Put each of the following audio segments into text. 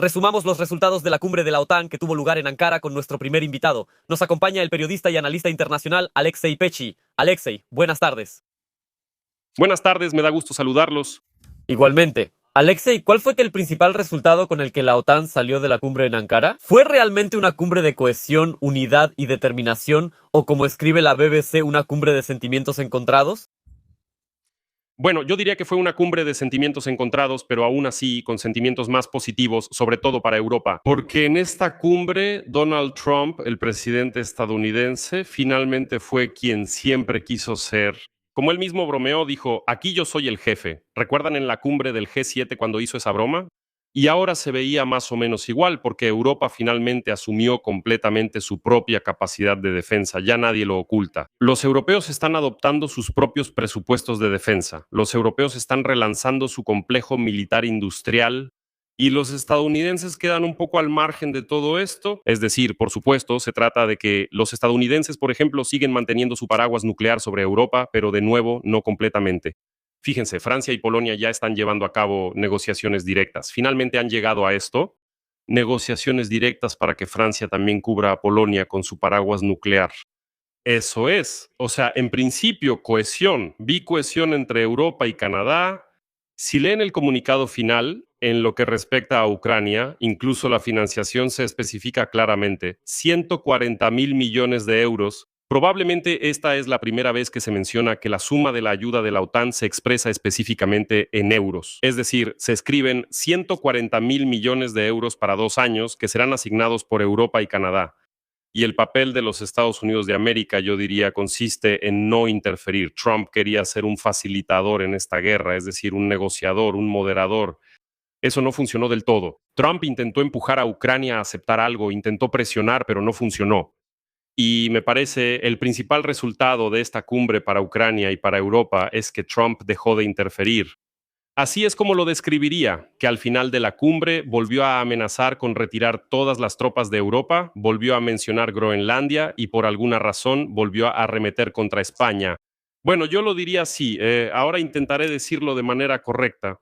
Resumamos los resultados de la cumbre de la OTAN que tuvo lugar en Ankara con nuestro primer invitado. Nos acompaña el periodista y analista internacional Alexei Pechi. Alexei, buenas tardes. Buenas tardes, me da gusto saludarlos. Igualmente. Alexei, ¿cuál fue el principal resultado con el que la OTAN salió de la cumbre en Ankara? ¿Fue realmente una cumbre de cohesión, unidad y determinación, o como escribe la BBC, una cumbre de sentimientos encontrados? Bueno, yo diría que fue una cumbre de sentimientos encontrados, pero aún así con sentimientos más positivos, sobre todo para Europa. Porque en esta cumbre, Donald Trump, el presidente estadounidense, finalmente fue quien siempre quiso ser. Como él mismo bromeó, dijo, aquí yo soy el jefe. ¿Recuerdan en la cumbre del G7 cuando hizo esa broma? Y ahora se veía más o menos igual, porque Europa finalmente asumió completamente su propia capacidad de defensa, ya nadie lo oculta. Los europeos están adoptando sus propios presupuestos de defensa, los europeos están relanzando su complejo militar industrial y los estadounidenses quedan un poco al margen de todo esto. Es decir, por supuesto, se trata de que los estadounidenses, por ejemplo, siguen manteniendo su paraguas nuclear sobre Europa, pero de nuevo, no completamente. Fíjense, Francia y Polonia ya están llevando a cabo negociaciones directas. Finalmente han llegado a esto, negociaciones directas para que Francia también cubra a Polonia con su paraguas nuclear. Eso es. O sea, en principio, cohesión. Vi cohesión entre Europa y Canadá. Si leen el comunicado final, en lo que respecta a Ucrania, incluso la financiación se especifica claramente. 140.000 millones de euros. Probablemente esta es la primera vez que se menciona que la suma de la ayuda de la OTAN se expresa específicamente en euros. Es decir, se escriben 140.000 millones de euros para 2 años que serán asignados por Europa y Canadá. Y el papel de los Estados Unidos de América, yo diría, consiste en no interferir. Trump quería ser un facilitador en esta guerra, es decir, un negociador, un moderador. Eso no funcionó del todo. Trump intentó empujar a Ucrania a aceptar algo, intentó presionar, pero no funcionó. Y me parece el principal resultado de esta cumbre para Ucrania y para Europa es que Trump dejó de interferir. Así es como lo describiría, que al final de la cumbre volvió a amenazar con retirar todas las tropas de Europa, volvió a mencionar Groenlandia y por alguna razón volvió a arremeter contra España. Bueno, yo lo diría así, ahora intentaré decirlo de manera correcta.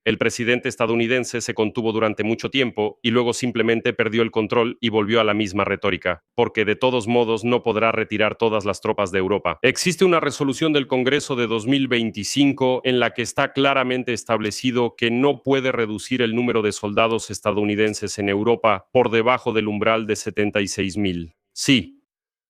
El presidente estadounidense se contuvo durante mucho tiempo y luego simplemente perdió el control y volvió a la misma retórica, porque de todos modos no podrá retirar todas las tropas de Europa. Existe una resolución del Congreso de 2025 en la que está claramente establecido que no puede reducir el número de soldados estadounidenses en Europa por debajo del umbral de 76.000. Sí,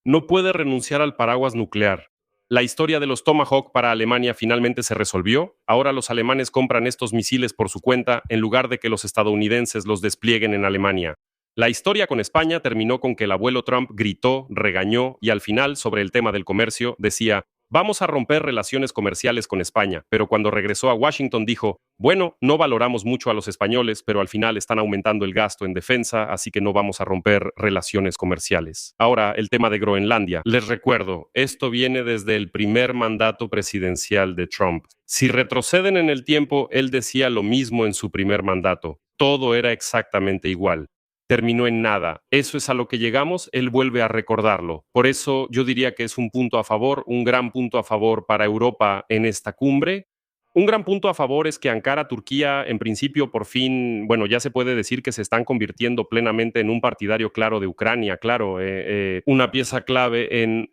no puede renunciar al paraguas nuclear. La historia de los Tomahawk para Alemania finalmente se resolvió. Ahora los alemanes compran estos misiles por su cuenta en lugar de que los estadounidenses los desplieguen en Alemania. La historia con España terminó con que el abuelo Trump gritó, regañó y al final, sobre el tema del comercio, decía, vamos a romper relaciones comerciales con España, pero cuando regresó a Washington dijo, bueno, no valoramos mucho a los españoles, pero al final están aumentando el gasto en defensa, así que no vamos a romper relaciones comerciales. Ahora, el tema de Groenlandia. Les recuerdo, esto viene desde el primer mandato presidencial de Trump. Si retroceden en el tiempo, él decía lo mismo en su primer mandato. Todo era exactamente igual. Terminó en nada. Eso es a lo que llegamos, él vuelve a recordarlo. Por eso yo diría que es un punto a favor, un gran punto a favor para Europa en esta cumbre. Un gran punto a favor es que Ankara, Turquía, en principio, por fin, bueno, ya se puede decir que se están convirtiendo plenamente en un partidario claro de Ucrania, claro, una pieza clave en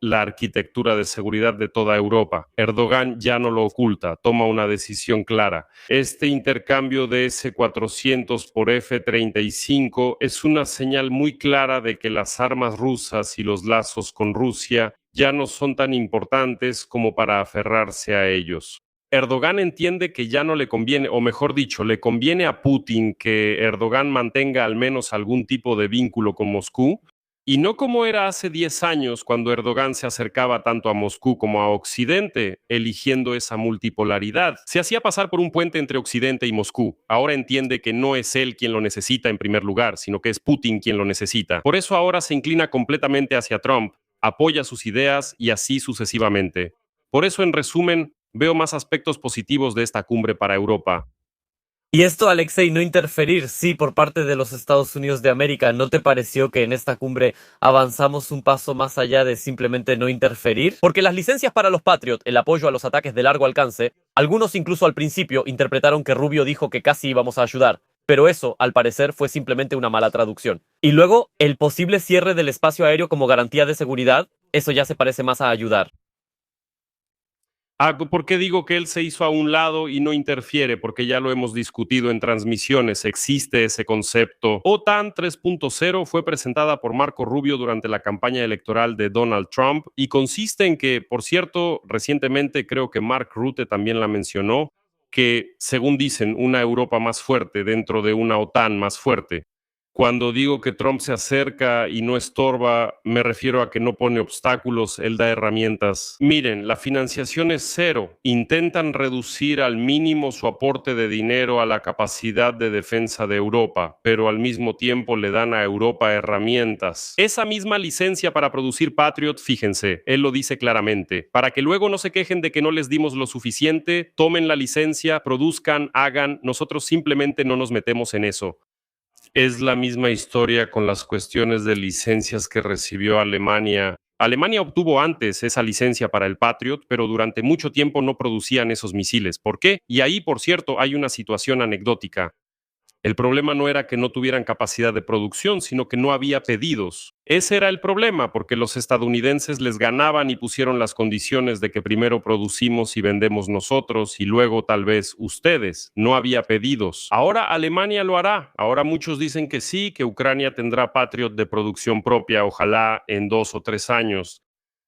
la arquitectura de seguridad de toda Europa. Erdogan ya no lo oculta, toma una decisión clara. Este intercambio de S-400 por F-35 es una señal muy clara de que las armas rusas y los lazos con Rusia ya no son tan importantes como para aferrarse a ellos. Erdogan entiende que ya no le conviene, o mejor dicho, le conviene a Putin que Erdogan mantenga al menos algún tipo de vínculo con Moscú, y no como era hace 10 años cuando Erdogan se acercaba tanto a Moscú como a Occidente, eligiendo esa multipolaridad. Se hacía pasar por un puente entre Occidente y Moscú. Ahora entiende que no es él quien lo necesita en primer lugar, sino que es Putin quien lo necesita. Por eso ahora se inclina completamente hacia Trump, apoya sus ideas y así sucesivamente. Por eso, en resumen, veo más aspectos positivos de esta cumbre para Europa. Y esto, Alexei, no interferir, sí, por parte de los Estados Unidos de América, ¿no te pareció que en esta cumbre avanzamos un paso más allá de simplemente no interferir? Porque las licencias para los Patriot, el apoyo a los ataques de largo alcance, algunos incluso al principio interpretaron que Rubio dijo que casi íbamos a ayudar, pero eso, al parecer, fue simplemente una mala traducción. Y luego, el posible cierre del espacio aéreo como garantía de seguridad, eso ya se parece más a ayudar. ¿Por qué digo que él se hizo a un lado y no interfiere? Porque ya lo hemos discutido en transmisiones, existe ese concepto. OTAN 3.0 fue presentada por Marco Rubio durante la campaña electoral de Donald Trump y consiste en que, por cierto, recientemente creo que Mark Rutte también la mencionó, que según dicen, una Europa más fuerte dentro de una OTAN más fuerte. Cuando digo que Trump se acerca y no estorba, me refiero a que no pone obstáculos, él da herramientas. Miren, la financiación es cero. Intentan reducir al mínimo su aporte de dinero a la capacidad de defensa de Europa, pero al mismo tiempo le dan a Europa herramientas. Esa misma licencia para producir Patriot, fíjense, él lo dice claramente, para que luego no se quejen de que no les dimos lo suficiente, tomen la licencia, produzcan, hagan, nosotros simplemente no nos metemos en eso. Es la misma historia con las cuestiones de licencias que recibió Alemania. Alemania obtuvo antes esa licencia para el Patriot, pero durante mucho tiempo no producían esos misiles. ¿Por qué? Y ahí, por cierto, hay una situación anecdótica. El problema no era que no tuvieran capacidad de producción, sino que no había pedidos. Ese era el problema, porque los estadounidenses les ganaban y pusieron las condiciones de que primero producimos y vendemos nosotros y luego tal vez ustedes. No había pedidos. Ahora Alemania lo hará. Ahora muchos dicen que sí, que Ucrania tendrá Patriot de producción propia, ojalá en 2 o 3 años.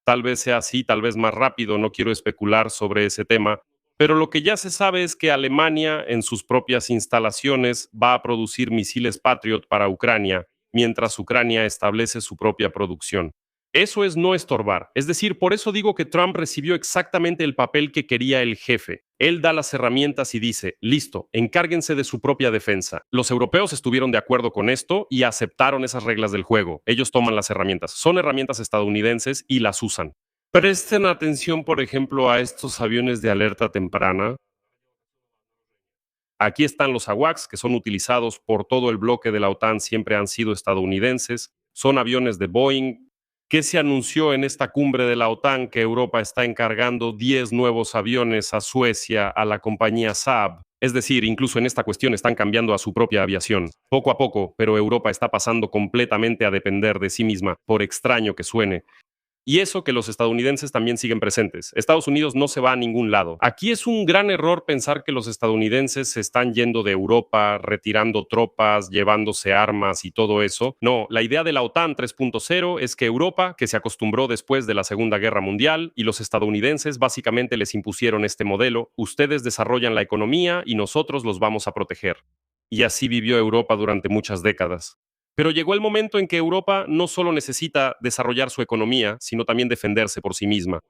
Tal vez sea así, tal vez más rápido, no quiero especular sobre ese tema, pero lo que ya se sabe es que Alemania en sus propias instalaciones va a producir misiles Patriot para Ucrania, mientras Ucrania establece su propia producción. Eso es no estorbar. Es decir, por eso digo que Trump recibió exactamente el papel que quería el jefe. Él da las herramientas y dice, listo, encárguense de su propia defensa. Los europeos estuvieron de acuerdo con esto y aceptaron esas reglas del juego. Ellos toman las herramientas. Son herramientas estadounidenses y las usan. Presten atención, por ejemplo, a estos aviones de alerta temprana. Aquí están los AWACS, que son utilizados por todo el bloque de la OTAN, siempre han sido estadounidenses. Son aviones de Boeing. ¿Qué se anunció en esta cumbre de la OTAN? Que Europa está encargando 10 nuevos aviones a Suecia, a la compañía Saab. Es decir, incluso en esta cuestión están cambiando a su propia aviación. Poco a poco, pero Europa está pasando completamente a depender de sí misma, por extraño que suene. Y eso que los estadounidenses también siguen presentes. Estados Unidos no se va a ningún lado. Aquí es un gran error pensar que los estadounidenses se están yendo de Europa, retirando tropas, llevándose armas y todo eso. No, la idea de la OTAN 3.0 es que Europa, que se acostumbró después de la Segunda Guerra Mundial, y los estadounidenses básicamente les impusieron este modelo, ustedes desarrollan la economía y nosotros los vamos a proteger. Y así vivió Europa durante muchas décadas. Pero llegó el momento en que Europa no solo necesita desarrollar su economía, sino también defenderse por sí misma.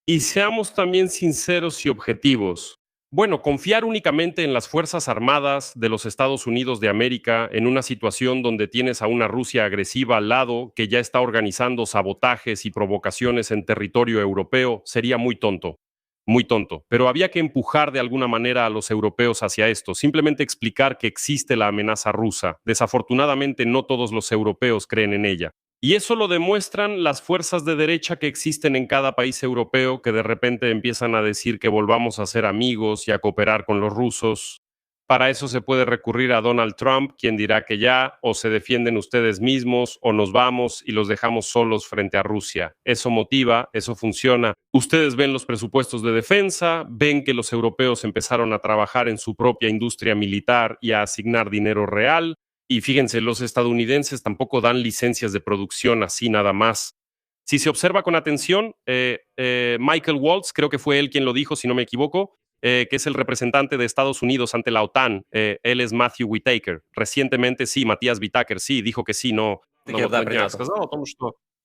Y seamos también sinceros y objetivos. Bueno, confiar únicamente en las Fuerzas Armadas de los Estados Unidos de América en una situación donde tienes a una Rusia agresiva al lado que ya está organizando sabotajes y provocaciones en territorio europeo sería muy tonto. Muy tonto, pero había que empujar de alguna manera a los europeos hacia esto, simplemente explicar que existe la amenaza rusa. Desafortunadamente no todos los europeos creen en ella. Y eso lo demuestran las fuerzas de derecha que existen en cada país europeo que de repente empiezan a decir que volvamos a ser amigos y a cooperar con los rusos. Para eso se puede recurrir a Donald Trump, quien dirá que ya o se defienden ustedes mismos o nos vamos y los dejamos solos frente a Rusia. Eso motiva, eso funciona. Ustedes ven los presupuestos de defensa, ven que los europeos empezaron a trabajar en su propia industria militar y a asignar dinero real. Y fíjense, los estadounidenses tampoco dan licencias de producción así nada más. Si se observa con atención, Michael Waltz, creo que fue él quien lo dijo, si no me equivoco, que es el representante de Estados Unidos ante la OTAN. Él es Matthew Whitaker. Recientemente, sí, Matías Whitaker, sí, dijo que sí,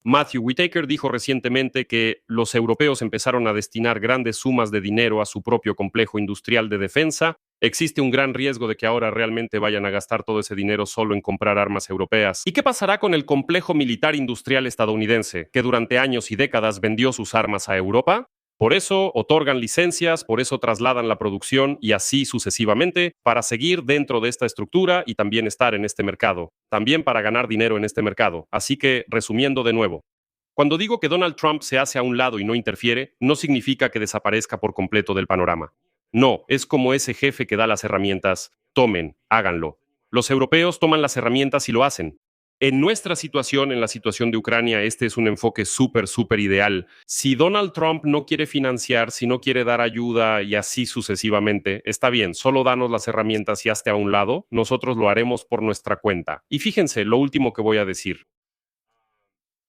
Matthew Whitaker dijo recientemente que los europeos empezaron a destinar grandes sumas de dinero a su propio complejo industrial de defensa. Existe un gran riesgo de que ahora realmente vayan a gastar todo ese dinero solo en comprar armas europeas. ¿Y qué pasará con el complejo militar industrial estadounidense, que durante años y décadas vendió sus armas a Europa? Por eso otorgan licencias, por eso trasladan la producción y así sucesivamente para seguir dentro de esta estructura y también estar en este mercado, también para ganar dinero en este mercado. Así que, resumiendo de nuevo, cuando digo que Donald Trump se hace a un lado y no interfiere, no significa que desaparezca por completo del panorama. No, es como ese jefe que da las herramientas. Tomen, háganlo. Los europeos toman las herramientas y lo hacen. En nuestra situación, en la situación de Ucrania, este es un enfoque súper ideal. Si Donald Trump no quiere financiar, si no quiere dar ayuda y así sucesivamente, está bien, solo danos las herramientas y hazte a un lado, nosotros lo haremos por nuestra cuenta. Y fíjense, lo último que voy a decir.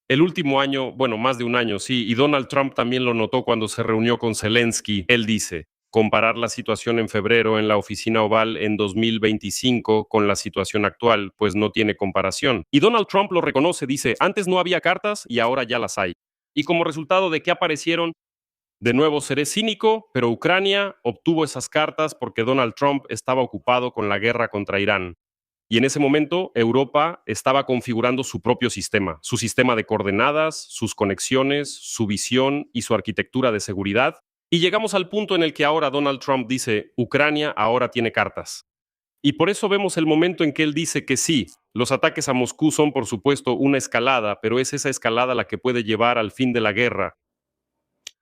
El último año, bueno, más de un año, sí, y Donald Trump también lo notó cuando se reunió con Zelensky. Él dice, comparar la situación en febrero en la oficina oval en 2025 con la situación actual, pues no tiene comparación. Y Donald Trump lo reconoce, dice, antes no había cartas y ahora ya las hay. Y como resultado de que aparecieron, de nuevo seré cínico, pero Ucrania obtuvo esas cartas porque Donald Trump estaba ocupado con la guerra contra Irán. Y en ese momento Europa estaba configurando su propio sistema, su sistema de coordenadas, sus conexiones, su visión y su arquitectura de seguridad. Y llegamos al punto en el que ahora Donald Trump dice, Ucrania ahora tiene cartas. Y por eso vemos el momento en que él dice que sí, los ataques a Moscú son por supuesto una escalada, pero es esa escalada la que puede llevar al fin de la guerra.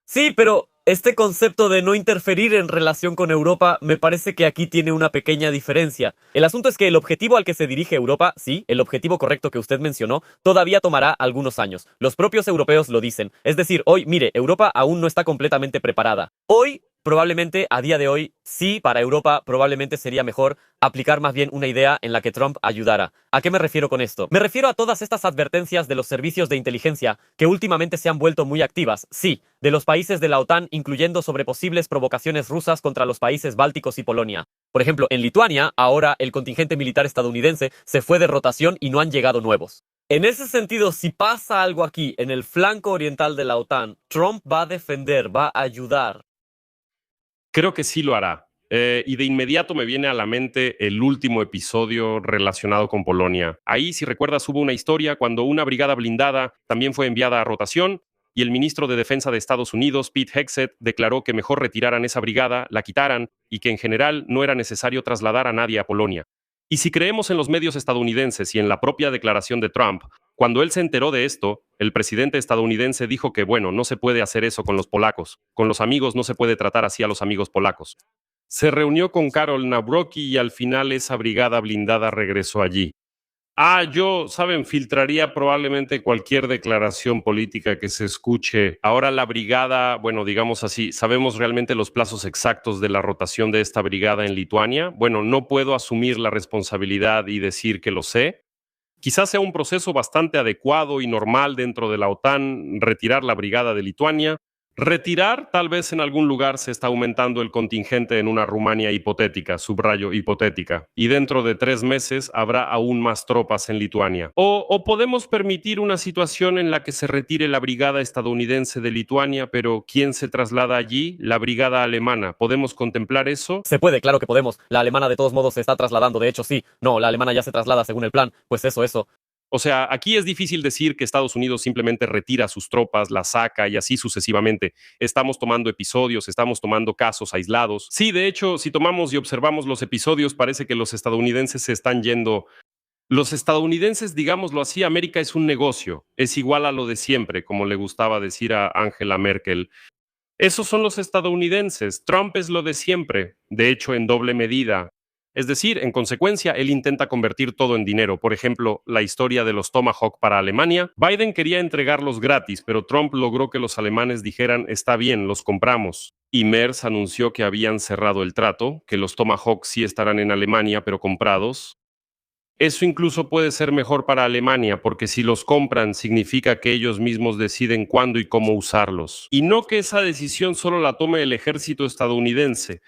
Sí, pero este concepto de no interferir en relación con Europa me parece que aquí tiene una pequeña diferencia. El asunto es que el objetivo al que se dirige Europa, sí, el objetivo correcto que usted mencionó, todavía tomará algunos años. Los propios europeos lo dicen. Es decir, hoy, mire, Europa aún no está completamente preparada. Hoy, probablemente, a día de hoy, sí, para Europa probablemente sería mejor aplicar más bien una idea en la que Trump ayudara. ¿A qué me refiero con esto? Me refiero a todas estas advertencias de los servicios de inteligencia que últimamente se han vuelto muy activas, sí, de los países de la OTAN, incluyendo sobre posibles provocaciones rusas contra los países bálticos y Polonia. Por ejemplo, en Lituania, ahora el contingente militar estadounidense se fue de rotación y no han llegado nuevos. En ese sentido, si pasa algo aquí, en el flanco oriental de la OTAN, Trump va a defender, va a ayudar. Creo que sí lo hará. Y de inmediato me viene a la mente el último episodio relacionado con Polonia. Ahí, si recuerdas, hubo una historia cuando una brigada blindada también fue enviada a rotación y el ministro de Defensa de Estados Unidos, Pete Hegseth, declaró que mejor retiraran esa brigada, la quitaran y que en general no era necesario trasladar a nadie a Polonia. Y si creemos en los medios estadounidenses y en la propia declaración de Trump, cuando él se enteró de esto, el presidente estadounidense dijo que, bueno, no se puede hacer eso con los polacos. Con los amigos no se puede tratar así a los amigos polacos. Se reunió con Karol Nawrocki y al final esa brigada blindada regresó allí. Saben, filtraría probablemente cualquier declaración política que se escuche. Ahora la brigada, bueno, digamos así, ¿sabemos realmente los plazos exactos de la rotación de esta brigada en Lituania? Bueno, no puedo asumir la responsabilidad y decir que lo sé. Quizás sea un proceso bastante adecuado y normal dentro de la OTAN retirar la brigada de Lituania. Retirar, tal vez en algún lugar se está aumentando el contingente en una Rumania hipotética, subrayo hipotética, y dentro de 3 meses habrá aún más tropas en Lituania. O podemos permitir una situación en la que se retire la brigada estadounidense de Lituania, pero ¿quién se traslada allí? La brigada alemana. ¿Podemos contemplar eso? Se puede, claro que podemos. La alemana de todos modos se está trasladando, de hecho sí. No, la alemana ya se traslada según el plan. Pues eso. O sea, aquí es difícil decir que Estados Unidos simplemente retira sus tropas, las saca y así sucesivamente. Estamos tomando episodios, estamos tomando casos aislados. Sí, de hecho, si tomamos y observamos los episodios, parece que los estadounidenses se están yendo. Los estadounidenses, digámoslo así, América es un negocio, es igual a lo de siempre, como le gustaba decir a Angela Merkel. Esos son los estadounidenses, Trump es lo de siempre, de hecho en doble medida. Es decir, en consecuencia, él intenta convertir todo en dinero. Por ejemplo, la historia de los Tomahawk para Alemania. Biden quería entregarlos gratis, pero Trump logró que los alemanes dijeran, está bien, los compramos. Y Merz anunció que habían cerrado el trato, que los Tomahawk sí estarán en Alemania, pero comprados. Eso incluso puede ser mejor para Alemania, porque si los compran significa que ellos mismos deciden cuándo y cómo usarlos. Y no que esa decisión solo la tome el ejército estadounidense.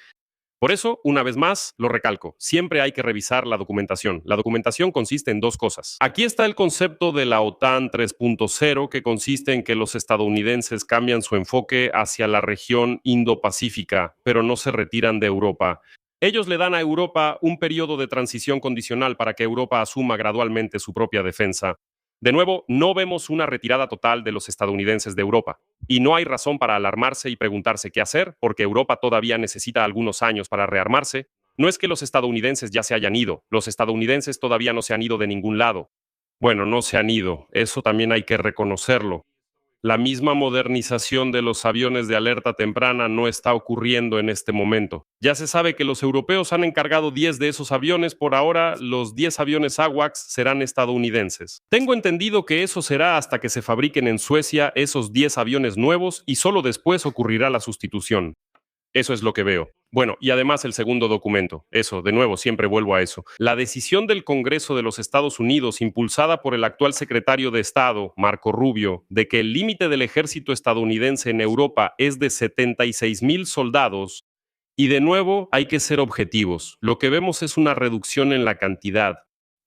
Por eso, una vez más, lo recalco, siempre hay que revisar la documentación. La documentación consiste en 2 cosas. Aquí está el concepto de la OTAN 3.0, que consiste en que los estadounidenses cambian su enfoque hacia la región Indo-Pacífica, pero no se retiran de Europa. Ellos le dan a Europa un periodo de transición condicional para que Europa asuma gradualmente su propia defensa. De nuevo, no vemos una retirada total de los estadounidenses de Europa. Y no hay razón para alarmarse y preguntarse qué hacer, porque Europa todavía necesita algunos años para rearmarse. No es que los estadounidenses ya se hayan ido, los estadounidenses todavía no se han ido de ningún lado. Bueno, no se han ido, eso también hay que reconocerlo. La misma modernización de los aviones de alerta temprana no está ocurriendo en este momento. Ya se sabe que los europeos han encargado 10 de esos aviones, por ahora los 10 aviones AWACS serán estadounidenses. Tengo entendido que eso será hasta que se fabriquen en Suecia esos 10 aviones nuevos y solo después ocurrirá la sustitución. Eso es lo que veo. Bueno, y además el segundo documento. Eso, de nuevo, siempre vuelvo a eso. La decisión del Congreso de los Estados Unidos, impulsada por el actual secretario de Estado, Marco Rubio, de que el límite del ejército estadounidense en Europa es de 76,000 soldados. Y de nuevo, hay que ser objetivos. Lo que vemos es una reducción en la cantidad.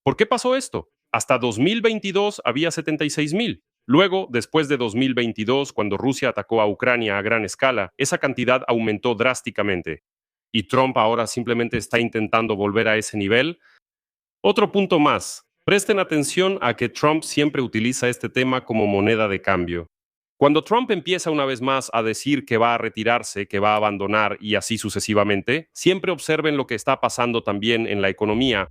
¿Por qué pasó esto? Hasta 2022 había 76,000. Luego, después de 2022, cuando Rusia atacó a Ucrania a gran escala, esa cantidad aumentó drásticamente. Y Trump ahora simplemente está intentando volver a ese nivel. Otro punto más. Presten atención a que Trump siempre utiliza este tema como moneda de cambio. Cuando Trump empieza una vez más a decir que va a retirarse, que va a abandonar y así sucesivamente, siempre observen lo que está pasando también en la economía.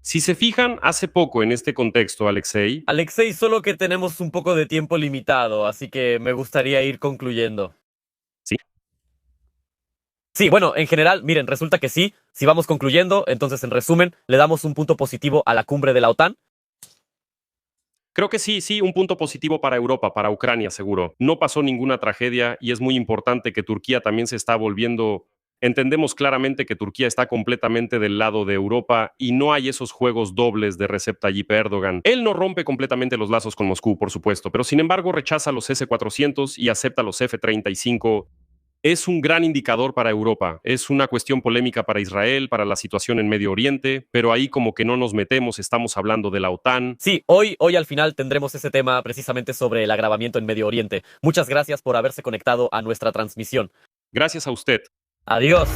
Si se fijan, hace poco en este contexto, Alexei, Alexei, solo que tenemos un poco de tiempo limitado, así que me gustaría ir concluyendo. sí, Sí, bueno, en general, miren, resulta que sí. Si vamos concluyendo, entonces en resumen, le damos un punto positivo a la cumbre de la OTAN. creo que sí, un punto positivo para Europa, para Ucrania, seguro. No pasó ninguna tragedia y es muy importante que Turquía también se está volviendo. Entendemos claramente que Turquía está completamente del lado de Europa y no hay esos juegos dobles de Recep Tayyip Erdogan. Él no rompe completamente los lazos con Moscú, por supuesto, pero sin embargo rechaza los S-400 y acepta los F-35. Es un gran indicador para Europa. Es una cuestión polémica para Israel, para la situación en Medio Oriente, pero ahí como que no nos metemos, estamos hablando de la OTAN. Sí, hoy al final tendremos ese tema precisamente sobre el agravamiento en Medio Oriente. Muchas gracias por haberse conectado a nuestra transmisión. Gracias a usted. Adiós.